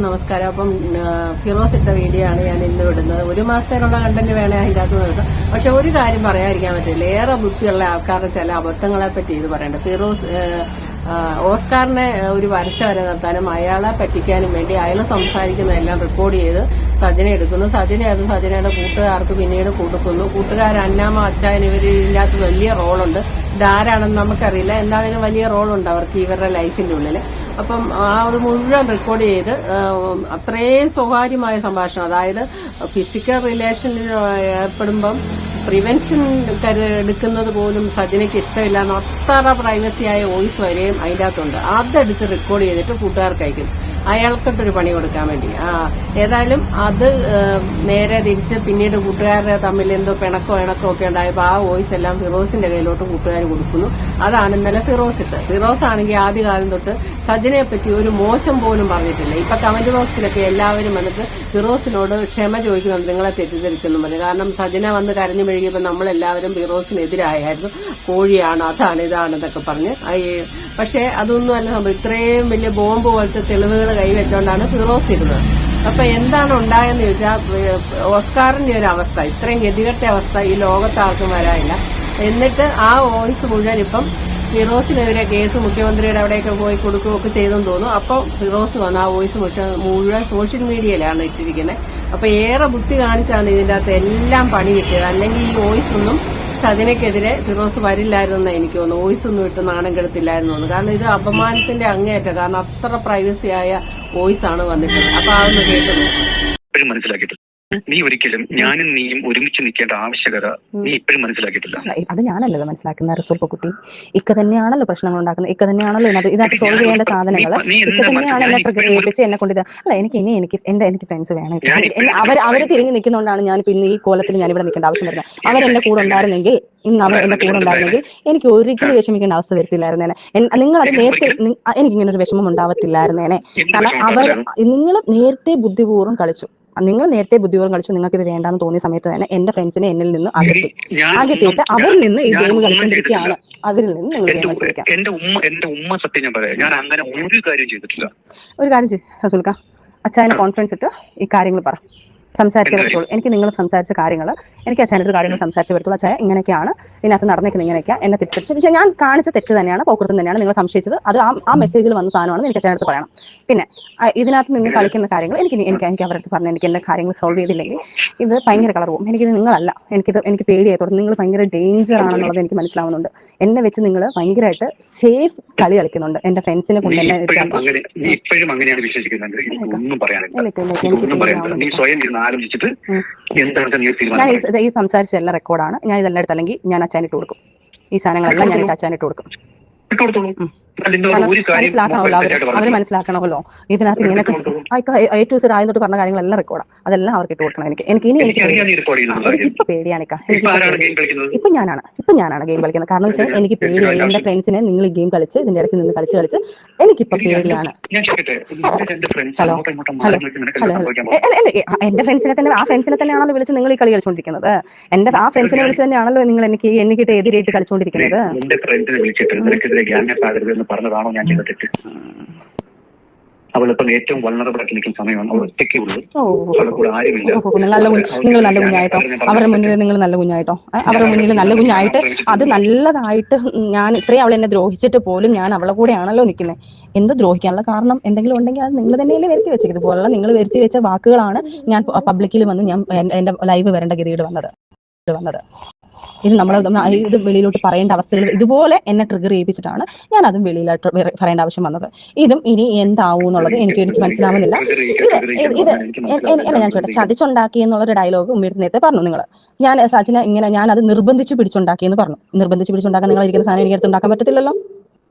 നമസ്കാരം. അപ്പം ഫിറോസ് ഇട്ട വീഡിയോ ആണ് ഞാൻ ഇന്ന് വിടുന്നത്. ഒരു മാസത്തേനുള്ള കണ്ടന്റ് വേണേ അതിനകത്ത് നിർത്തും. പക്ഷെ ഒരു കാര്യം പറയാതിരിക്കാൻ പറ്റില്ല, ഏറെ ബുദ്ധിയുള്ള ആൾക്കാരുടെ ചില അബദ്ധങ്ങളെ പറ്റി ഇത് പറയണ്ട. ഫിറോസ് ഓസ്കാറിനെ ഒരു വരച്ച വരെ നിർത്താനും അയാളെ പറ്റിക്കാനും വേണ്ടി അയാൾ സംസാരിക്കുന്നതെല്ലാം റെക്കോർഡ് ചെയ്ത് സജന എടുക്കുന്നു. സജനയുടെ കൂട്ടുകാർക്ക് പിന്നീട് കൊടുക്കുന്നു. കൂട്ടുകാർ അന്നാമ അച്ചായൻ ഇതിനകത്ത് വലിയ റോളുണ്ട്. ഇതാരാണെന്ന് നമുക്കറിയില്ല, എന്താണെങ്കിലും വലിയ റോളുണ്ട് അവർക്ക് ഇവരുടെ ലൈഫിന്റെ ഉള്ളിൽ. അപ്പം അത് മുഴുവൻ റെക്കോർഡ് ചെയ്ത് അത്രയും സ്വകാര്യമായ സംഭാഷണം, അതായത് ഫിസിക്കൽ റിലേഷനിൽ ഏർപ്പെടുമ്പം പ്രിവെൻഷൻ എടുക്കുന്നത് പോലും സജനയ്ക്ക് ഇഷ്ടമില്ല. അത്ര പ്രൈവസിയായ വോയിസ് വരെയും അതിൻ്റെ അകത്തുണ്ട്. അതെടുത്ത് റെക്കോർഡ് ചെയ്തിട്ട് കൂട്ടുകാർക്ക് അയക്കും, അയാൾക്കിട്ടൊരു പണി കൊടുക്കാൻ വേണ്ടി. ഏതായാലും അത് നേരെ തിരിച്ച് പിന്നീട് കൂട്ടുകാരെ തമ്മിൽ എന്തോ പിണക്കോ ഒക്കെ ഉണ്ടായപ്പോൾ ആ വോയിസ് എല്ലാം ഫിറോസിന്റെ കയ്യിലോട്ട് കൂട്ടുകാർ കൊടുക്കുന്നു. അതാണ് ഇന്നലെ ഫിറോസ് ഇട്ട്. ഫിറോസ് ആണെങ്കിൽ ആദ്യകാലം തൊട്ട് സജനയെ പറ്റി ഒരു മോശം പോലും പറഞ്ഞിട്ടില്ല. ഇപ്പൊ കമന്റ് ബോക്സിലൊക്കെ എല്ലാവരും വന്നിട്ട് ഫിറോസിനോട് ക്ഷമ ചോദിക്കുന്നുണ്ട്, നിങ്ങളെ തെറ്റിദ്ധരിച്ചെന്നും പറഞ്ഞു. കാരണം സജന വന്ന് കരഞ്ഞു മെഴുകിയപ്പോൾ നമ്മളെല്ലാവരും ഫിറോസിനെതിരായിരുന്നു, കോഴിയാണ് അതാണ് ഇതാണെന്നൊക്കെ പറഞ്ഞ്. പക്ഷെ അതൊന്നും അല്ല സംഭവം. ഇത്രയും വലിയ ബോംബ് പോലത്തെ തെളിവുകൾ കൈവച്ചുകൊണ്ടാണ് ഫിറോസ് ഇരുന്നത്. അപ്പൊ എന്താണ് ഉണ്ടായെന്ന് ചോദിച്ചാൽ, ഓസ്കാറിന്റെ ഒരു അവസ്ഥ, ഇത്രയും ഗതികെട്ട അവസ്ഥ ഈ ലോകത്ത് ആർക്കും വരാനില്ല. എന്നിട്ട് ആ വോയിസ് മുഴുവൻ ഇപ്പം ഫിറോസിനെതിരെ കേസ് മുഖ്യമന്ത്രിയുടെ അവിടെയൊക്കെ പോയി കൊടുക്കുകയൊക്കെ ചെയ്തെന്ന് തോന്നുന്നു. അപ്പോൾ ഫിറോസ് വന്ന് ആ വോയിസ് മുഴുവൻ സോഷ്യൽ മീഡിയയിലാണ് ഇട്ടിരിക്കുന്നത്. അപ്പൊ ഏറെ ബുദ്ധി കാണിച്ചാണ് ഇതിന്റെ അകത്ത് എല്ലാം പണി കിട്ടിയത്. അല്ലെങ്കിൽ ഈ വോയിസ് ഒന്നും സജനയ്ക്കെതിരെ ഫിറോസ് വരില്ലായിരുന്നു എനിക്ക് തോന്നുന്നു. വോയിസ് ഒന്നും ഇട്ട് നാണം കെടുത്തില്ലായിരുന്നു തോന്നുന്നു. കാരണം ഇത് അപമാനത്തിന്റെ അങ്ങേയറ്റം. കാരണം അത്ര പ്രൈവസിയായ വോയിസ് ആണ് വന്നിട്ടുള്ളത്. അപ്പൊ അതൊന്ന് കേൾക്കുന്നു. മനസ്സിലാക്കിയിട്ടില്ല. നീ ഒരിക്കലും ഞാനും നീയും ഒരുമിച്ച് നിൽക്കേണ്ട ആവശ്യകത നീ ഇപ്പോഴും മനസ്സിലാക്കിയിട്ടില്ല. അത് ഞാനല്ലല്ലോ മനസ്സിലാക്കുന്ന റിസോർട്ട് ഇക്ക തന്നെയാണല്ലോ പ്രശ്നങ്ങൾ ഉണ്ടാക്കുന്നത്. ഇക്ക തന്നെയാണല്ലോ ഇതിനകത്ത് സോൾവ് ചെയ്യേണ്ട സാധനങ്ങൾ. ഇക്ക തന്നെയാണ് എന്നെ പ്രകടിപ്പിച്ച് എന്നെ കൊണ്ട് അല്ല എനിക്ക് എനിക്ക് ഫ്രണ്ട്സ് വേണം. അവര് തിരിഞ്ഞു നിൽക്കുന്നതുകൊണ്ടാണ് ഞാൻ പിന്നെ ഈ കോലത്തിൽ ഞാൻ ഇവിടെ നിൽക്കേണ്ട ആവശ്യം വരുന്നത്. അവരെന്റെ കൂടെ ഉണ്ടായിരുന്നെങ്കിൽ, ഇന്ന് അവർ എന്റെ കൂടെ ഉണ്ടായിരുന്നെങ്കിൽ എനിക്ക് ഒരിക്കലും വിഷമിക്കേണ്ട അവസ്ഥ വരത്തില്ലായിരുന്നേനെ. നിങ്ങൾ അത് നേരത്തെ എനിക്കിങ്ങനെ ഒരു വിഷമം ഉണ്ടാവത്തില്ലായിരുന്നേനെ. കാരണം നിങ്ങൾ നേരത്തെ ബുദ്ധിപൂർവ്വം കളിച്ചു. നിങ്ങൾക്ക് ഇത് വേണ്ടാന്ന് തോന്നിയ സമയത്ത് തന്നെ എന്റെ ഫ്രണ്ട്സിനെ എന്നിൽ നിന്ന് അകത്തിയിട്ട് അവരിൽ നിന്ന് ഈ ഗെയിം കളിച്ചുകൊണ്ടിരിക്കുകയാണ്. അവരിൽ നിന്ന് നിങ്ങൾ ഗെയിം കളിച്ചിരിക്കാം. എന്റെ ഉമ്മ സത്യം ഞാൻ പറയാം, ഞാൻ അങ്ങനെ ഒരു കാര്യം ചെയ്തിട്ടില്ല. ഒരു കാര്യം ചെയ്യ അച്ചായനെ കോൺഫറൻസ് ഇട്ട് ഈ കാര്യങ്ങൾ പറ, സംസാരിച്ചേ പറ്റുള്ളൂ. എനിക്ക് നിങ്ങൾ സംസാരിച്ച കാര്യങ്ങൾ, എനിക്ക് അച്ഛനൊരു കാര്യങ്ങൾ സംസാരിച്ച് പറ്റുള്ളൂ. അച്ഛായ ഇങ്ങനെയൊക്കെയാണ് ഇതിനകത്ത് നടന്നിരിക്കുന്നത്, ഇങ്ങനെയൊക്കെയാണ് എന്നെ തെറ്റിദ്ധരിച്ചു. പക്ഷേ ഞാൻ കാണിച്ച തെറ്റ് തന്നെയാണ്, പൗകൃത്യം തന്നെയാണ്, നിങ്ങൾ സംശയിച്ചത് അത് ആ മെസ്സേജിൽ വന്ന സാധനമാണെന്ന് എനിക്ക് അച്ഛനടുത്ത് പറയണം. പിന്നെ ഇതിനകത്ത് നിങ്ങൾ കളിക്കുന്ന കാര്യങ്ങൾ എനിക്ക് അവരടുത്ത് പറഞ്ഞ് എനിക്ക് എൻ്റെ കാര്യങ്ങൾ സോൾവ് ചെയ്തില്ലെങ്കിൽ ഇത് ഭയങ്കര കളർ പോകും. എനിക്കിത് നിങ്ങളല്ല, എനിക്ക് പേടിയായി തുടങ്ങി. നിങ്ങൾ ഭയങ്കര ഡേഞ്ചർ ആണെന്നുള്ളത് എനിക്ക് മനസ്സിലാവുന്നുണ്ട്. എന്നെ വെച്ച് നിങ്ങൾ ഭയങ്കരമായിട്ട് സേഫ് കളി കളിക്കുന്നുണ്ട്. എന്റെ ഫ്രണ്ട്സിനെ കൊണ്ട് തന്നെ ഈ സംസാരിച്ച എല്ലാം റെക്കോർഡാണ്. ഞാൻ ഇതെല്ലാം എടുത്ത് അല്ലെങ്കിൽ ഞാൻ അച്ഛനിട്ട് കൊടുക്കും. ഈ സാധനങ്ങളെല്ലാം ഞാൻ അച്ഛനിട്ട് കൊടുക്കും. മനസ്സിലാക്കണമല്ലോ, അവര് മനസ്സിലാക്കണമല്ലോ. ഇതിനകത്ത് ഇങ്ങനെ A to Z ആയതുകൊണ്ട് പറഞ്ഞ കാര്യങ്ങളെല്ലാം റെക്കോർഡാണ്. അതെല്ലാം അവർക്ക് ഇട്ട് കൊടുക്കണം. എനിക്ക് ഇപ്പൊ പേടിയാണ്. ഇപ്പൊ ഞാനാണ് ഗെയിം കളിക്കുന്നത്. കാരണം വെച്ചാൽ എനിക്ക് പേടിയാണ്. എന്റെ ഫ്രണ്ട്സിനെ നിങ്ങൾ ഈ ഗെയിം കളിച്ച് ഇതിന്റെ ഇടയ്ക്ക് നിന്ന് കളിച്ച് എനിക്കിപ്പോ പേടിയാണ്. ഹലോ എന്റെ ഫ്രണ്ട്സിനെ തന്നെ, ആ ഫ്രണ്ട്സിനെ തന്നെയാണല്ലോ വിളിച്ച് നിങ്ങൾ ഈ കളി കളിച്ചോണ്ടിരിക്കുന്നത്. ആ ഫ്രണ്ട്സിനെ വിളിച്ച് തന്നെയാണല്ലോ നിങ്ങൾ എനിക്കിട്ട് എതിരായിട്ട് കളിച്ചോണ്ടിരിക്കുന്നത്. പറഞ്ഞതാണോ ഞാൻ ചെയ്ത തെറ്റ്? അവളിപ്പം ഏറ്റവും വൾണറബിൾ ആയിട്ട് നിൽക്കുന്ന സമയമാണ്. അവൾ ഒറ്റയ്ക്കേ ഉള്ളൂ, അവളെ കൂടെ ആരുമില്ല. നിങ്ങൾ നല്ല കുഞ്ഞായിട്ടോ, അവരുടെ മുന്നിൽ നിങ്ങൾ നല്ല കുഞ്ഞായിട്ടോ, അവരുടെ മുന്നിൽ നല്ല കുഞ്ഞായിട്ട് അത് നല്ലതായിട്ട്. ഞാൻ ഇത്രയും അവൾ എന്നെ ദ്രോഹിച്ചിട്ട് പോലും ഞാൻ അവളെ കൂടെയാണല്ലോ നിൽക്കുന്നത്. എന്ത് ദ്രോഹിക്കാനുള്ള കാരണം എന്തെങ്കിലും ഉണ്ടെങ്കിൽ അത് നിങ്ങൾ തന്നെയല്ലേ വരുത്തി വെച്ചത്. ഇതുപോലുള്ള നിങ്ങൾ വരുത്തി വെച്ച വാക്കുകളാണ് ഞാൻ പബ്ലിക്കിൽ വന്ന് ഞാൻ എന്റെ ലൈവ് വരേണ്ട ഗതിയോട് വന്നത്. ഇത് ഇത് വെളിയിലോട്ട് പറയേണ്ട അവസ്ഥകൾ ഇതുപോലെ എന്നെ ട്രിഗർ ചെയ്യിപ്പിച്ചിട്ടാണ് ഞാൻ അതും വെളിയിലോട്ട് പറയേണ്ട ആവശ്യം വന്നത്. ഇതും ഇനി എന്താവും എന്നുള്ളത് എനിക്ക് മനസ്സിലാവുന്നില്ല. ഞാൻ ചോട്ടെ, ചതിച്ചുണ്ടാക്കി എന്നുള്ളൊരു ഡയലോഗ് ഉമ്മയുടെ നേരത്തെ പറഞ്ഞു നിങ്ങൾ. ഞാൻ സച്ചിനെ ഇങ്ങനെ ഞാൻ അത് നിർബന്ധിച്ച് പിടിച്ചുണ്ടാക്കിയെന്ന് പറഞ്ഞു. നിർബന്ധിച്ച് പിടിച്ചുണ്ടാക്കാൻ നിങ്ങൾ ഇരിക്കുന്ന സാധനം എനിക്കടുത്ത് ഉണ്ടാക്കാൻ പറ്റത്തില്ലല്ലോ.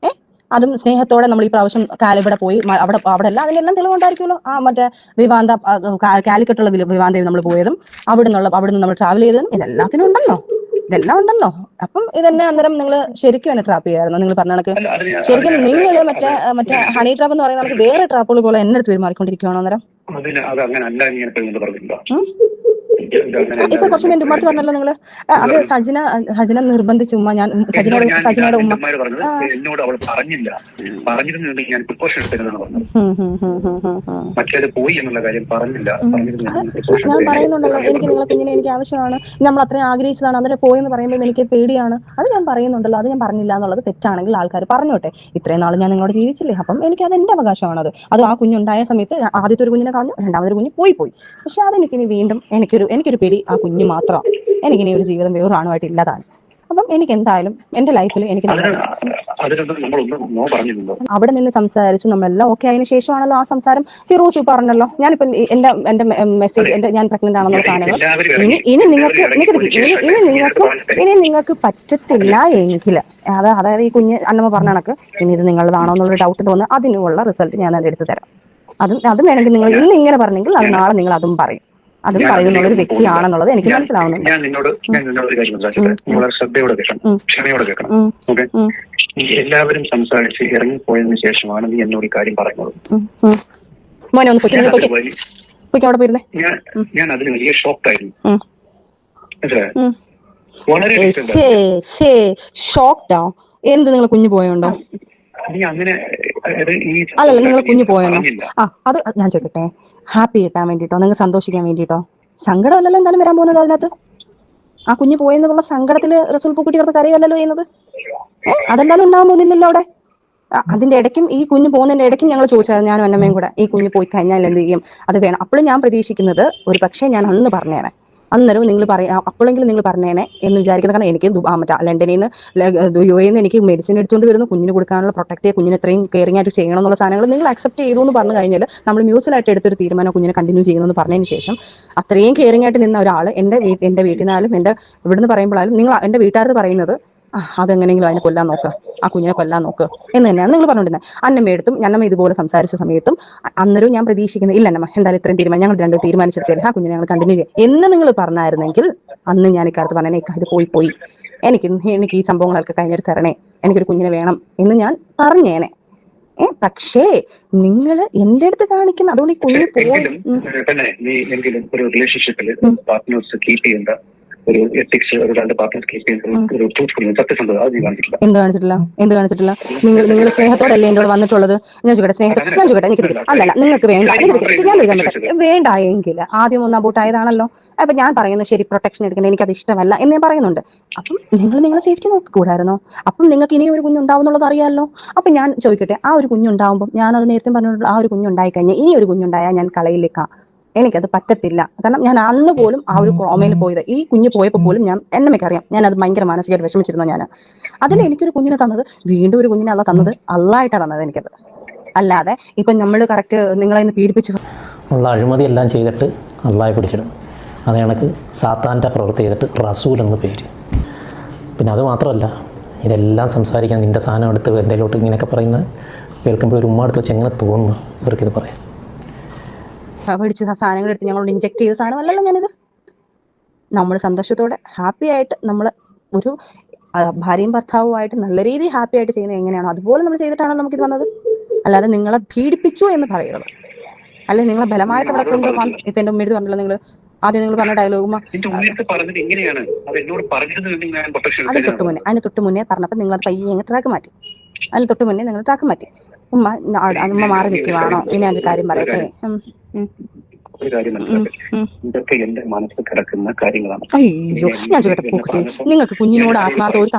അതും സ്നേഹത്തോടെ നമ്മൾ ഈ പ്രാവശ്യം കാലിവിടെ പോയി അവിടെ എല്ലാം അതിലെല്ലാം തെളിവുണ്ടായിരിക്കുമല്ലോ. മറ്റേ വിവാന്ത കാലിക്കട്ടുള്ള വിവാന്തയിൽ നമ്മൾ പോയതും അവിടുന്ന് നമ്മൾ ട്രാവൽ ചെയ്തതും ഇതെല്ലാം ഉണ്ടല്ലോ. അപ്പം ഇതെന്നെ അന്നേരം നിങ്ങൾ ശരിക്കും എന്നെ ട്രാപ്പ് ചെയ്യായിരുന്നു. നിങ്ങൾ പറഞ്ഞ കണക്ക് ശരിക്കും നിങ്ങൾ മറ്റേ ഹണി ട്രാപ്പ് എന്ന് പറയുന്ന നമുക്ക് വേറെ ട്രാപ്പുകൾ പോലെ എന്നെ അടുത്ത് പെരുമാറിക്കൊണ്ടിരിക്കുകയാണോ അന്നേരം? ഇപ്പൊ കുറച്ച് മിനിറ്റ് ഉമ്മർത്ത് പറഞ്ഞല്ലോ നിങ്ങള്. അത് സജിന നിർബന്ധിച്ച ഉമ്മ, ഞാൻ സജിനയുടെ ഉമ്മ എന്നോട് അവൾ പറഞ്ഞില്ല, പറഞ്ഞിരുന്നുണ്ടെങ്കിൽ ഞാൻ പ്രിക്കോഷൻ എടുത്തിരുന്നാണ് പറഞ്ഞത്. മറ്റേത് പോയി എന്നുള്ള കാര്യം പറഞ്ഞില്ല. ഞാൻ പറയുന്നുണ്ടല്ലോ, എനിക്ക് നിങ്ങളെ കുഞ്ഞിനെ എനിക്ക് ആവശ്യമാണ്, നമ്മൾ അത്രയും ആഗ്രഹിച്ചതാണ്, അന്നേരം പോയെന്ന് പറയുമ്പോൾ എനിക്ക് പേടിയാണ്. അത് ഞാൻ പറയുന്നുണ്ടല്ലോ, അത് ഞാൻ പറഞ്ഞില്ല എന്നുള്ളത് തെറ്റാണെങ്കിൽ ആൾക്കാർ പറഞ്ഞോട്ടെ. ഇത്രയും നാൾ ഞാൻ നിങ്ങളോട് ജീവിച്ചില്ലേ, അപ്പം എനിക്ക് അത് എന്റെ അവകാശമാണത്. അത് ആ കുഞ്ഞുണ്ടായ സമയത്ത് ആദ്യത്തെ ഒരു കുഞ്ഞിനെ കളഞ്ഞു, രണ്ടാമതൊരു കുഞ്ഞ് പോയി. പക്ഷെ അതെനിക്കിനി വീണ്ടും എനിക്കൊരു പേടി ആ കുഞ്ഞ് മാത്രമാണ്. എനിക്കിനി ഒരു ജീവിതം വേറൊരാണുമായിട്ട് ഇല്ലതാണ്. അപ്പം എനിക്ക് എന്തായാലും എന്റെ ലൈഫിൽ എനിക്ക് അവിടെ നിന്ന് സംസാരിച്ചു, നമ്മളെല്ലാം ഓക്കെ ആയതിനു ശേഷമാണല്ലോ ആ സംസാരം. ഫിറോസ് പറഞ്ഞല്ലോ, ഞാനിപ്പോ എന്റെ മെസ്സേജ് ഞാൻ പ്രഗ്നന്റ് ആണെന്നുള്ള സാധനങ്ങൾ ഇനി നിങ്ങൾക്ക് പറ്റത്തില്ല എങ്കിൽ, അതായത് ഈ കുഞ്ഞ് അന്നമ്മ പറഞ്ഞ കണക്ക് ഇനി ഇത് നിങ്ങളുടേതാണോ എന്നുള്ളൊരു ഡൗട്ട് തോന്നുന്നു, അതിനുള്ള റിസൾട്ട് ഞാൻ അത് എടുത്തു തരാം. അതും വേണമെങ്കിൽ നിങ്ങൾ ഇന്ന് ഇങ്ങനെ പറഞ്ഞെങ്കിൽ അത് നാളെ നിങ്ങൾ അതും പറയും. അതും പറയുന്ന ഒരു വ്യക്തിയാണെന്നുള്ളത് എനിക്ക് മനസ്സിലാവുന്നുണ്ട്. ഞാൻ നിന്നോട് ഒരു കാര്യം വളരെ ശ്രദ്ധയോടെ കേൾക്കണം, ക്ഷമയോടെ കേൾക്കണം. ഓക്കെ, എല്ലാവരും സംസാരിച്ച് ഇറങ്ങിപ്പോയതിനു ശേഷമാണ് നീ എന്നോട് ഈ കാര്യം പറയുന്നത്. ഞാൻ അതിന് വലിയ ഷോക്കായിരുന്നു. ഷോക്ക്ഡോ? എന്ത് നിങ്ങൾ കുഞ്ഞു പോയോണ്ടോ? അല്ലല്ല, നിങ്ങൾ കുഞ്ഞു പോയെന്നോ? അത് ഞാൻ ചോദിക്കട്ടെ, ഹാപ്പി കിട്ടാൻ വേണ്ടിട്ടോ, നിങ്ങൾ സന്തോഷിക്കാൻ വേണ്ടിട്ടോ? സങ്കടമല്ലല്ലോ എന്തായാലും വരാൻ പോകുന്നത് അതിനകത്ത്. ആ കുഞ്ഞു പോയെന്നുള്ള സങ്കടത്തില് റസൂൽ പൂക്കുട്ടി കിടന്ന് കരയല്ലല്ലോ ചെയ്യുന്നത്. അതെന്തായാലും ഉണ്ടാവാൻ പോകുന്നില്ലല്ലോ അവിടെ. അതിന്റെ ഇടയ്ക്കും ഈ കുഞ്ഞ് പോകുന്നതിന്റെ ഇടയ്ക്കും ഞങ്ങൾ ചോദിച്ചത്, ഞാനും അന്നമ്മയും കൂടെ, ഈ കുഞ്ഞ് പോയി കഴിഞ്ഞാൽ എന്ത് ചെയ്യും, അത് വേണം. അപ്പോഴും ഞാൻ പ്രതീക്ഷിക്കുന്നത് ഒരു പക്ഷേ ഞാൻ അന്ന് പറഞ്ഞേനെ, അന്നേരം നിങ്ങൾ അപ്പോഴെങ്കിലും നിങ്ങൾ പറഞ്ഞേനെ എന്ന് വിചാരിക്കുന്നത്. കാരണം എനിക്ക് ലണ്ടനിൽ നിന്ന് UAE നിന്ന് എനിക്ക് മെഡിസിൻ എടുത്തുകൊണ്ട് വരുന്നു, കുഞ്ഞിന് കൊടുക്കാനുള്ള പ്രൊട്ടക്റ്റ്, കുഞ്ഞിന് എത്രയും കെയറിംഗ് ആയിട്ട് ചെയ്യണം എന്നുള്ള സാധനങ്ങൾ നിങ്ങൾ അക്സെപ്റ്റ് ചെയ്തു എന്ന് പറഞ്ഞു കഴിഞ്ഞാൽ നമ്മൾ മ്യൂച്വലായിട്ട് എടുത്തൊരു തീരുമാനം കുഞ്ഞിനെ കണ്ടിന്യൂ ചെയ്യണമെന്ന് പറഞ്ഞതിന് ശേഷം അത്രയും കെയറിംഗ് ആയിട്ട് നിന്ന ഒരാൾ എൻ്റെ വീട്ടിൽ നിന്നാലും എൻ്റെ ഇവിടുന്ന് പറയുമ്പോഴാലും നിങ്ങൾ എൻ്റെ വീട്ടുകാർക്ക് പറയുന്നത് അതെങ്ങനെയെങ്കിലും അതിനെ കൊല്ലാൻ നോക്കുക, ആ കുഞ്ഞിനെ കൊല്ലാൻ നോക്കുക എന്ന് തന്നെയാണ് നിങ്ങൾ പറഞ്ഞുകൊണ്ടിരുന്നത്. അന്നമ്മയെടുത്തും അന്നമ്മ ഇതുപോലെ സംസാരിച്ച സമയത്തും അന്നേരം ഞാൻ പ്രതീക്ഷിക്കുന്നത് ഇല്ല അന്നമ്മ എന്തായാലും ഇത്രയും തീരുമാനം ഞങ്ങൾ രണ്ടും തീരുമാനിച്ചെടുത്തില്ല, ആ കുഞ്ഞിനെ ഞങ്ങൾ കണ്ടിന്യൂ ചെയ്യും എന്ന് നിങ്ങൾ പറഞ്ഞായിരുന്നെങ്കിൽ അന്ന് ഞാൻ ഇക്കാലത്ത് പറഞ്ഞേ ഇത് പോയി എനിക്ക് ഈ സംഭവങ്ങളൊക്കെ കഴിഞ്ഞിട്ട് തരണേ, എനിക്കൊരു കുഞ്ഞിനെ വേണം എന്ന് ഞാൻ പറഞ്ഞേനെ. പക്ഷേ നിങ്ങൾ എന്റെ അടുത്ത് കാണിക്കുന്ന അതുകൊണ്ട് ഈ കുഞ്ഞിന് പോയി ഒരു എത്തിക്സ്, ഒരു രണ്ട് പാർട്ട്നേഴ്സ് കീപ്പ് ചെയ്യുന്ന ഒരു ട്രൂത്ത്ഫുൾനെസ്, സത്യസന്ധത അത് നീ കാണിച്ചിട്ടില്ല. എന്ത് കാണിച്ചിട്ടില്ല? നിങ്ങൾ സ്നേഹത്തോടല്ലേ എന്നോട് വന്നിട്ടുള്ളത്? ഞാൻ ചോദിക്കട്ടെ എനിക്ക് അല്ലല്ല നിങ്ങൾക്ക് വേണ്ട എങ്കിൽ ആദ്യം ഒന്ന് അബോട്ടായതാണല്ലോ. അപ്പൊ ഞാൻ പറയുന്നത് ശരി, പ്രൊട്ടക്ഷൻ എടുക്കണം, എനിക്കത് ഇഷ്ടമല്ല എന്ന് ഞാൻ പറയുന്നുണ്ട്. അപ്പം നിങ്ങളെ സേഫ്റ്റി നോക്കിക്കൂടായിരുന്നോ? അപ്പം നിങ്ങൾക്ക് ഇനി ഒരു കുഞ്ഞുണ്ടാവുന്നുള്ളത് അറിയാമല്ലോ. അപ്പൊ ഞാൻ ചോദിക്കട്ടെ, ആ ഒരു കുഞ്ഞുണ്ടാവുമ്പോൾ ഞാനത് നേരത്തെ പറഞ്ഞിട്ടുള്ള ആ ഒരു കുഞ്ഞുണ്ടായി കഴിഞ്ഞാൽ ഇനി ഒരു കുഞ്ഞുണ്ടായാൽ ഞാൻ കളയിലേക്കാം, എനിക്കത് പറ്റത്തില്ല. കാരണം ഞാൻ അന്ന് പോലും ആ ഒരു ട്രോമയിൽ പോയത്, ഈ കുഞ്ഞ് പോയപ്പോൾ പോലും എന്നമ്മയ്ക്കറിയാം ഞാൻ അത് ഭയങ്കര മാനസികമായിട്ട് വിഷമിച്ചിരുന്നു. ഞാൻ അതിൽ എനിക്കൊരു കുഞ്ഞിനെ തന്നത്, വീണ്ടും ഒരു കുഞ്ഞിനെ തന്നത് അള്ളായിട്ടാണ് തന്നത് എനിക്കത്. അല്ലാതെ ഇപ്പം നമ്മൾ കറക്റ്റ് നിങ്ങളതിന് പീഡിപ്പിച്ചു ഉള്ള അഴിമതി എല്ലാം ചെയ്തിട്ട് അള്ളാഹെ പിടിച്ചിടും. അത് കണക്ക് സാത്താൻ്റെ പ്രവൃത്തി ചെയ്തിട്ട് റസൂൽ എന്ന് പേര്. പിന്നെ അത് മാത്രമല്ല, ഇതെല്ലാം സംസാരിക്കാൻ നിൻ്റെ സാധനം എടുത്ത് എൻ്റെയിലോട്ട് ഇങ്ങനെയൊക്കെ പറയുന്നത് കേൾക്കുമ്പോൾ ഒരു ഉമ്മ എടുത്ത് വെച്ച് എങ്ങനെ തോന്നുന്നു ഇവർക്കിത് പറയാം? പഠിച്ച സാധനങ്ങൾ എടുത്ത് ഞങ്ങളോട് ഇൻജെക്ട് ചെയ്ത സാധനമല്ലല്ലോ ഞാനിത്. നമ്മൾ സന്തോഷത്തോടെ ഹാപ്പി ആയിട്ട് നമ്മൾ ഒരു ഭാര്യയും ഭർത്താവുമായിട്ട് നല്ല രീതിയിൽ ഹാപ്പി ആയിട്ട് ചെയ്യുന്നത് എങ്ങനെയാണോ അതുപോലെ നമ്മൾ ചെയ്തിട്ടാണല്ലോ നമുക്കിത് വന്നത്. അല്ലാതെ നിങ്ങളെ പീഡിപ്പിച്ചു എന്ന് പറയുന്നത്, അല്ലെങ്കിൽ നിങ്ങളെ ബലമായിട്ട് അവിടെ കൊണ്ട് ഇപ്പൊ എന്റെ ഉമ്മ പറഞ്ഞല്ലോ, നിങ്ങൾ ആദ്യം നിങ്ങൾ പറഞ്ഞ ഡയലോഗ് അതിന് തൊട്ട് മുന്നേ പറഞ്ഞപ്പോൾ നിങ്ങൾ അത് പയ്യെ ട്രാക്ക് മാറ്റി. അതിന് തൊട്ട് മുന്നേ നിങ്ങൾ ട്രാക്ക് മാറ്റി. ഉമ്മ മാറി നിൽക്കുവാണോ? പിന്നെ അതിന്റെ കാര്യം പറയട്ടെ. ഒരു കാര്യം ഇതൊക്കെ എന്റെ മനസ്സിൽ കിടക്കുന്ന കാര്യങ്ങളാണ്. അയ്യോ, ഞാൻ ചോദിക്കട്ടെ പൂക്കുട്ടി, നിങ്ങൾക്ക് കുഞ്ഞിനോട് ആത്മാർത്ഥ ഒരു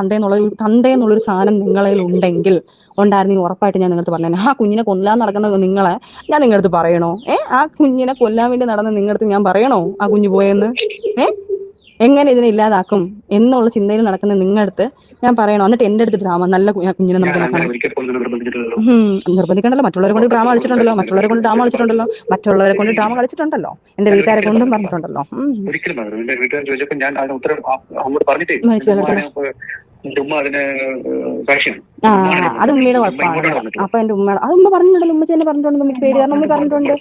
തന്തയെന്നുള്ളൊരു സാധനം നിങ്ങളിൽ ഉണ്ടെങ്കിൽ ഉണ്ടായിരുന്നെങ്കിൽ ഉറപ്പായിട്ട് ഞാൻ നിങ്ങളടുത്ത് പറഞ്ഞേ. ആ കുഞ്ഞിനെ കൊല്ലാൻ നടക്കുന്ന നിങ്ങളെ ഞാൻ നിങ്ങളടുത്ത് പറയണോ? ആ കുഞ്ഞിനെ കൊല്ലാൻ വേണ്ടി നടന്ന നിങ്ങളടുത്ത് ഞാൻ പറയണോ ആ കുഞ്ഞു പോയെന്ന്? എങ്ങനെ ഇതിനെ ഇല്ലാതാക്കും എന്നുള്ള ചിന്തയിൽ നടക്കുന്ന നിങ്ങളടുത്ത് ഞാൻ പറയണോ? എന്നിട്ട് എന്റെ അടുത്ത് ഡ്രാമ നല്ല കുഞ്ഞിനെ നമുക്ക് നോക്കണം. നിർബന്ധിക്കണ്ടല്ലോ, മറ്റുള്ളവരെ കൊണ്ട് ഡ്രാമ കളിച്ചിട്ടുണ്ടല്ലോ, മറ്റുള്ളവരെ കൊണ്ട് ഡ്രാമ കളിച്ചിട്ടുണ്ടല്ലോ, എന്റെ വീട്ടുകാരെ കൊണ്ടും പറഞ്ഞിട്ടുണ്ടല്ലോ. അത് ഉമ്മയുടെ കുഴപ്പമാണ്. അപ്പൊ എന്റെ ഉമ്മ അത് ഉമ്മ പറഞ്ഞിട്ടുണ്ടല്ലോ, ഉമ്മ തന്നെ പറഞ്ഞിട്ടുണ്ട്, ഉമ്മയ്ക്ക് പേടി കാരണം ഉമ്മ പറഞ്ഞിട്ടുണ്ട്.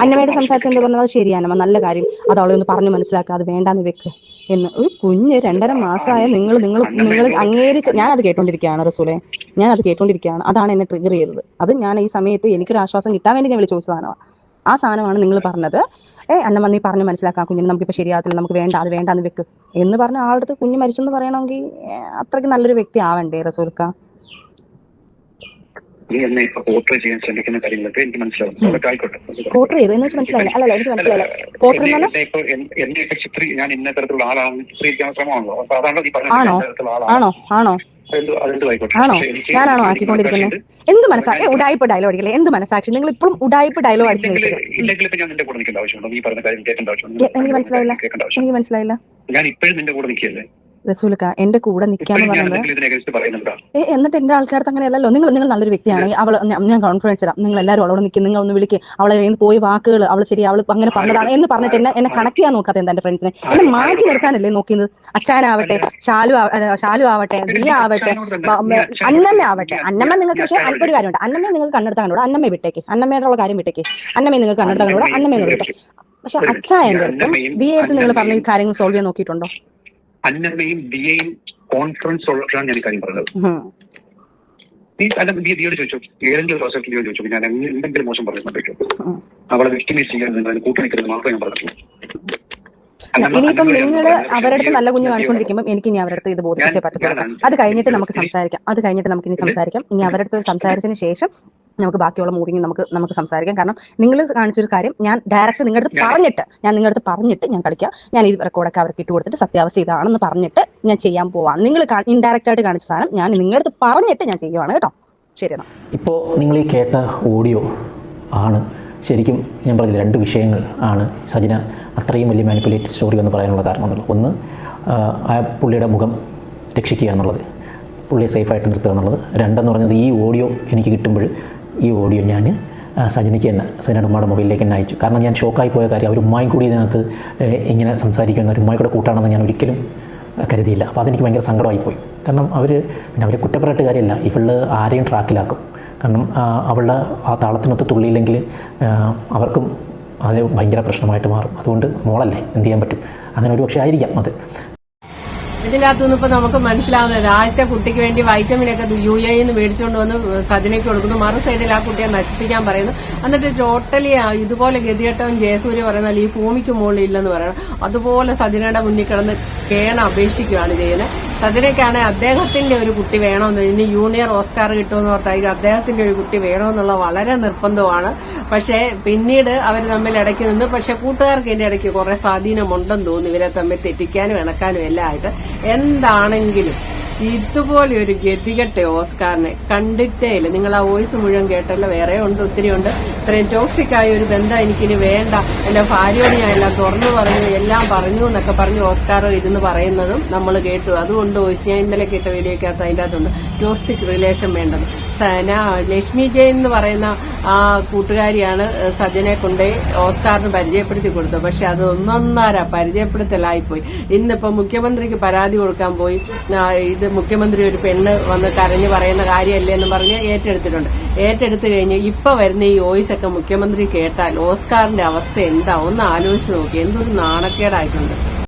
അന്നമ്മയുടെ സംസാരിച്ച് എന്താ പറഞ്ഞത്? അത് ശരിയാണ്, നല്ല കാര്യം, അത് അവളെ ഒന്ന് പറഞ്ഞു മനസ്സിലാക്കുക, അത് വേണ്ടാന്ന് വെക്ക് എന്ന്. ഒരു കുഞ്ഞ് 2.5 മാസമായ നിങ്ങൾ അംഗീകരിച്ച് ഞാനത് കേട്ടോണ്ടിരിക്കുകയാണ് റസൂലെ, ഞാനത് കേട്ടോണ്ടിരിക്കുകയാണ്. അതാണ് എന്നെ ട്രിഗർ ചെയ്തത്. അത് ഞാൻ ഈ സമയത്ത് എനിക്കൊരു ആശ്വാസം കിട്ടാൻ വേണ്ടി ഞാൻ വിളിച്ചു ചോദിച്ചതാണ്. ആ സാധനമാണ് നിങ്ങൾ പറഞ്ഞത്. അന്നമ്മ നീ പറഞ്ഞ് മനസ്സിലാക്കാം കുഞ്ഞിന് നമുക്കിപ്പോൾ ശരിയാകത്തില്ല, നമുക്ക് വേണ്ട, അത് വേണ്ടാന്ന് വെക്ക് എന്ന് പറഞ്ഞ ആളുടെ കുഞ്ഞ് മരിച്ചെന്ന് പറയണമെങ്കിൽ അത്രയ്ക്ക് നല്ലൊരു വ്യക്തി ആവണ്ടേ റസൂൽക്ക? നീ എന്നെ ഇപ്പൊ പോർട്രേ ചെയ്യാൻ ശ്രമിക്കുന്ന കാര്യങ്ങളൊക്കെ എനിക്ക് മനസ്സിലാവും. അതൊക്കെ ആയിക്കോട്ടെ. പോർട്രേ ചെയ്തു എന്ന് വെച്ചാൽ മനസ്സിലായില്ല. അല്ലല്ല, എനിക്ക് മനസ്സിലായില്ല. പോർട്രേ എന്ന് പറഞ്ഞാൽ എന്നെയൊക്കെ ഞാൻ ഇന്ന തരത്തിലുള്ള ആളാണെന്ന് ചിത്രീകരിക്കാൻ ശ്രമമാണല്ലോ. അപ്പൊ അതാണോ നീ പറഞ്ഞത്? ആണോ ആണോ ആണോ ഞാനാണോ ആക്കിക്കൊണ്ടിരിക്കുന്നത്? എന്ത് മനസ്സാക്ഷി? ഉടായ്പ ഡയലോഗ് അടിക്കല്ലേ? എന്ത് മനസ്സാക്ഷി? നിങ്ങൾ ഇപ്പോഴും ഉടായ്പ ഡയലോഗ് അടിച്ചിട്ടില്ല. എനിക്ക് മനസ്സിലായില്ല. ഞാൻ ഇപ്പോഴും നിന്റെ കൂടെ നിൽക്കല്ലേ റസൂൽക്ക? എന്റെ കൂടെ നിൽക്കാന്ന് പറയുന്നത് എന്നിട്ട് എന്റെ ആൾക്കാർക്ക് അങ്ങനെയല്ലല്ലോ. നിങ്ങൾ നല്ലൊരു വ്യക്തിയാണെങ്കിൽ അവൾ ഞാൻ കോൺഫിഡൻസ് തരാം, നിങ്ങൾ എല്ലാവരും അവളോട് നിൽക്കും, നിങ്ങൾ ഒന്ന് വിളിക്കുക, അവളെ പോയി വാക്കുകൾ അവൾ ശരി അവൾ അങ്ങനെ പറഞ്ഞതാണ് എന്ന് പറഞ്ഞിട്ട് എന്നെ കണക്ട് ചെയ്യാൻ നോക്കാത്ത എന്താ എന്റെ ഫ്രണ്ട്സിനെ? എന്നെ മാറ്റി നിർത്താനല്ലേ നോക്കുന്നത്? അച്ചാനാവട്ടെ, ഷാലു ആവട്ടെ, ദിയ ആവട്ടെ, അന്നമ്മ ആവട്ടെ. അന്നമ്മ നിങ്ങൾക്ക് പക്ഷേ ഒരു കാര്യമുണ്ട്, അന്നമ്മ നിങ്ങൾക്ക് കണ്ണെടുത്താൽ കണ്ടൂടെ? അന്നമ്മ വിട്ടേക്ക്, അന്നമ്മയുടെ കാര്യം വിട്ടേക്ക്. അന്നമ്മ നിങ്ങൾക്ക് കണ്ണെടുത്താൽ കണ്ടൂടെ? അന്നമ്മ വിട്ടേക്ക്. പക്ഷെ അച്ചായന്റെ അടുത്തും ദിയായിട്ട് നിങ്ങൾ പറഞ്ഞ ഈ കാര്യങ്ങൾ സോൾവ് ചെയ്യാൻ നോക്കിയിട്ടുണ്ടോ? അന്നമ്മയും ദിയയും കോൺഫറൻസ് ഉള്ളപ്പോഴാണ് ഞാൻ കാര്യം പറഞ്ഞത്. നീ ദിയോട് ചോദിച്ചു, ഏതെങ്കിലും ദിവസം ദിയോട് ചോദിച്ചു ഞാൻ എന്തെങ്കിലും മോശം പറയുന്നുണ്ടോ? അവളെ വിക്ടിമൈസ് ചെയ്യാൻ കൂട്ടുനിൽക്കുന്നത് മാത്രമേ ഞാൻ പറഞ്ഞിട്ടുള്ളൂ. ഇനിയിപ്പം നിങ്ങൾ അവരുടെ അടുത്ത് നല്ല കുഞ്ഞ് കാണിച്ചുകൊണ്ടിരിക്കുമ്പോൾ എനിക്ക് ഇനി അവരുടെ അടുത്ത് ഇത് ബോധിപ്പിച്ചേ പറ്റത്തുള്ളൂ. അത് കഴിഞ്ഞിട്ട് നമുക്ക് ഇനി സംസാരിക്കാം. ഇനി അവരുടെ അടുത്ത് സംസാരിച്ചതിന് ശേഷം നമുക്ക് ബാക്കിയുള്ള മൂവിങ് നമുക്ക് സംസാരിക്കാം. കാരണം നിങ്ങൾ കാണിച്ചൊരു കാര്യം ഞാൻ ഡയറക്റ്റ് നിങ്ങളുടെ അടുത്ത് പറഞ്ഞിട്ട് ഞാൻ കളിക്കാം. ഞാൻ ഈ റെക്കോർഡൊക്കെ അവർക്ക് ഇട്ട് കൊടുത്തിട്ട് സത്യാവസ്ഥ ഇതാണെന്ന് പറഞ്ഞിട്ട് ഞാൻ ചെയ്യാൻ പോവാണ്. നിങ്ങൾ ഇൻഡയറക്റ്റ് ആയിട്ട് കാണിച്ച സാധനം ഞാൻ നിങ്ങളുടെ അടുത്ത് പറഞ്ഞിട്ട് ഞാൻ ചെയ്യുവാണ് കേട്ടോ. ശരി എന്നാ. ഇപ്പോൾ നിങ്ങൾ ഈ കേട്ട ഓഡിയോ ആണ് ശരിക്കും ഞാൻ പറഞ്ഞില്ല, 2 വിഷയങ്ങൾ ആണ് സജിന അത്രയും വലിയ മാനിപ്പുലേറ്റഡ് സ്റ്റോറി എന്ന് പറയാനുള്ള കാരണം എന്നുള്ളത്. ഒന്ന്, ആ പുള്ളിയുടെ മുഖം രക്ഷിക്കുക എന്നുള്ളത്, പുള്ളിയെ സേഫായിട്ട് നിർത്തുക എന്നുള്ളത്. 2 എന്ന് പറഞ്ഞത് ഈ ഓഡിയോ എനിക്ക് കിട്ടുമ്പോൾ ഈ ഓഡിയോ ഞാൻ സജിനയ്ക്ക് തന്നെ സജിനയുടെ ഉമ്മയുടെ മൊബൈലിലേക്ക് തന്നെ അയച്ചു. കാരണം ഞാൻ ഷോക്കായി പോയ കാര്യം, അവർ ഉമ്മായി കൂടി ഇതിനകത്ത് ഇങ്ങനെ സംസാരിക്കുന്ന ഒരു ഉമ്മായി കൂടെ കൂട്ടാണെന്ന് ഞാൻ ഒരിക്കലും കരുതിയില്ല. അപ്പോൾ അതെനിക്ക് ഭയങ്കര സങ്കടമായിപ്പോയി. കാരണം അവരെ കുറ്റപ്പെട്ടിട്ട് കാര്യമില്ല, ഇവള് ആരെയും ട്രാക്കിലാക്കും. കാരണം അവളുടെ ആ താളത്തിനൊത്ത് തുള്ളിയില്ലെങ്കിൽ അവർക്കും അത് ഭയങ്കര പ്രശ്നമായിട്ട് മാറും. അതുകൊണ്ട് മോളല്ലേ, എന്ത് ചെയ്യാൻ പറ്റും? അങ്ങനെ ഒരു പക്ഷേ ആയിരിക്കാം അത്. ഇതിനകത്തുനിന്ന് ഇപ്പൊ നമുക്ക് മനസ്സിലാവുന്നത്, ആദ്യത്തെ കുട്ടിക്ക് വേണ്ടി വൈറ്റമിനൊക്കെ UAE നിന്ന് മേടിച്ചുകൊണ്ട് വന്ന് സജിനയ്ക്ക് കൊടുക്കുന്നു, മറു സൈഡിൽ ആ കുട്ടിയെ നശിപ്പിക്കാൻ പറയുന്നു. എന്നിട്ട് ടോട്ടലി ഇതുപോലെ ഗതികെട്ടവൻ ജയസൂര്യ പറയുന്നാൽ ഈ ഭൂമിക്ക് മുകളിൽ ഇല്ലെന്ന് പറയണം. അതുപോലെ സജിനയുടെ മുന്നിൽ കിടന്ന് അപേക്ഷിക്കുകയാണ് ചെയ്യുന്നത്. സജിനയ്ക്കാണെങ്കിൽ അദ്ദേഹത്തിന്റെ ഒരു കുട്ടി വേണമെന്ന്, ഇനി ജൂനിയർ ഓസ്കാർ കിട്ടുമെന്ന് ഓർത്തായിരിക്കും അദ്ദേഹത്തിന്റെ ഒരു കുട്ടി വേണമെന്നുള്ള വളരെ നിർബന്ധമാണ്. പക്ഷേ പിന്നീട് അവർ തമ്മിൽ ഇടയ്ക്ക് നിന്ന്, പക്ഷെ കൂട്ടുകാർക്ക് ഇതിന്റെ ഇടയ്ക്ക് കുറെ സ്വാധീനമുണ്ടെന്ന് തോന്നുന്നു, ഇവരെ തമ്മിൽ തെറ്റിക്കാനും ഇണക്കാനും എല്ലാം ആയിട്ട്. എന്താണെങ്കിലും ഇതുപോലെ ഒരു ഗതികെട്ട ഓസ്കാറിനെ കണ്ടിട്ടേ ഇല്ല. നിങ്ങൾ ആ വോയിസ് മുഴുവൻ കേട്ടല്ലോ, വേറെ ഉണ്ട്, ഒത്തിരി ഉണ്ട്. ഇത്രയും ടോക്സിക് ആയ ഒരു ബന്ധം എനിക്കിനി വേണ്ട, എന്റെ ഭാര്യയോട് ഞാൻ എല്ലാം തുറന്നു പറഞ്ഞു, എല്ലാം പറഞ്ഞു എന്നൊക്കെ പറഞ്ഞ് ഓസ്കാർ ഇരുന്ന് പറയുന്നതും നമ്മൾ കേട്ടു. അതുകൊണ്ട് വോയിസ് ഞാൻ ഇന്നലെ കേട്ട വീഡിയോക്കകത്ത് അതിൻ്റെ അകത്തുണ്ട് ടോക്സിക് റിലേഷൻ വേണ്ടത്. ലക്ഷ്മി ജയൻ എന്ന് പറയുന്ന ആ കൂട്ടുകാരിയാണ് സജനെ കൊണ്ട് ഓസ്കാറിന് പരിചയപ്പെടുത്തി കൊടുത്തത്. പക്ഷെ അത് ഒന്നൊന്നര പരിചയപ്പെടുത്തലായിപ്പോയി. ഇന്നിപ്പോ മുഖ്യമന്ത്രിക്ക് പരാതി കൊടുക്കാൻ പോയി, ഇത് മുഖ്യമന്ത്രി ഒരു പെണ്ണ് വന്ന് കരഞ്ഞു പറയുന്ന കാര്യമല്ലേ എന്ന് പറഞ്ഞ് ഏറ്റെടുത്ത് കഴിഞ്ഞ് ഇപ്പൊ വരുന്ന ഈ വോയിസ് ഒക്കെ മുഖ്യമന്ത്രി കേട്ടാൽ ഓസ്കാറിന്റെ അവസ്ഥ എന്താ ഒന്ന് ആലോചിച്ച് നോക്കി. എന്തൊരു നാണക്കേടായിട്ടുണ്ട്.